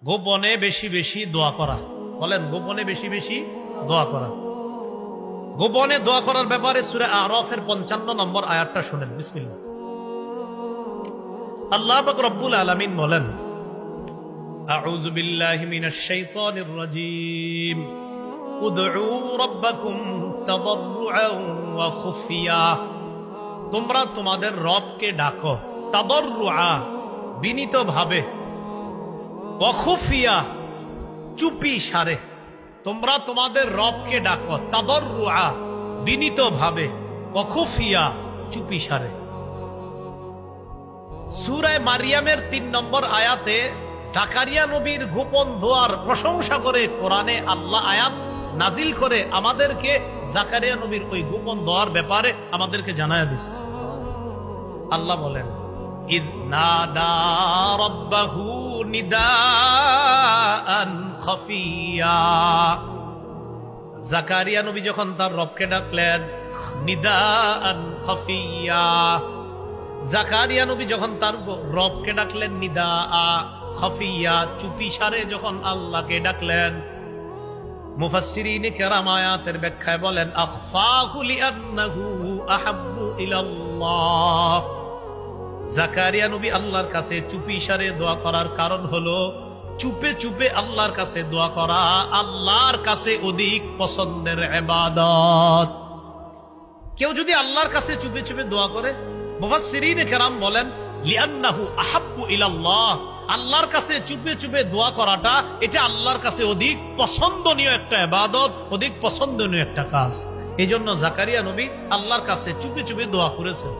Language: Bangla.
গোপনে বেশি বেশি দোয়া করা। বলেন, গোপনে বেশি বেশি দোয়া করা। গোপনে দোয়া করার ব্যাপারে সূরা আরাফের 55 নম্বর আয়াতটা শুনেন। বিসমিল্লাহ। আল্লাহ পাক রব্বুল আলামিন বলেন, আউযু বিল্লাহি মিনাশ শাইতানির রাজীম, উদউ রাব্বাকুম তাদাররুআন ওয়া খুফিয়া। তোমরা তোমাদের রবকে ডাকো, তাদাররুআ বিনীতভাবে, ওয়া খুফিয়া চুপি সারে। তোমরা তোমাদের রবকে ডাকো, তাদাররুআ বিনীতভাবে, ওয়া খুফিয়া চুপি সারে। সূরা মারিয়ামের 3 নম্বর আয়াতে জাকারিয়া নবীর গোপন দোয়ার প্রশংসা করে কোরআনে আল্লাহ আয়াত নাজিল করে আমাদেরকে জাকারিয়া নবীর ওই গোপন দোয়ার ব্যাপারে আমাদেরকে জানায় দিস। আল্লাহ বলেন, ইয নাদা রাব্বাহু নিদাআন খাফিয়া। জাকারিয়া নবী যখন তার রবকে ডাকলেন, নিদাআন খাফিয়া। জাকারিয়া নবী যখন তার রবকে ডাকলেন, নিদাআ খাফিয়া চুপি সারে যখন আল্লাহকে ডাকলেন, মুফাসসিরিনে কেরাম আয়াতের ব্যাখ্যায় বলেন, আখফাহু লিআন্নাহু আহাব্বু ইলাল্লাহ। জাকারিয়া নবী আল্লাহর কাছে চুপি সারে দোয়া করার কারণ হলো, চুপে চুপে আল্লাহর কাছে দোয়া করা আল্লাহর কাছে অধিক পছন্দের ইবাদত। কেউ যদি আল্লাহর কাছে চুপে চুপে দোয়া করে, মুফাসসিরিনে কেরাম বলেন, লিআন্নাহু আহাব্বু ইলাল্লাহ, আল্লাহর কাছে চুপে চুপে দোয়া করাটা এটা আল্লাহর কাছে অধিক পছন্দনীয় একটা ইবাদত, অধিক পছন্দনীয় একটা কাজ। এই জন্য জাকারিয়া নবী আল্লাহর কাছে চুপে চুপে দোয়া করেছেন।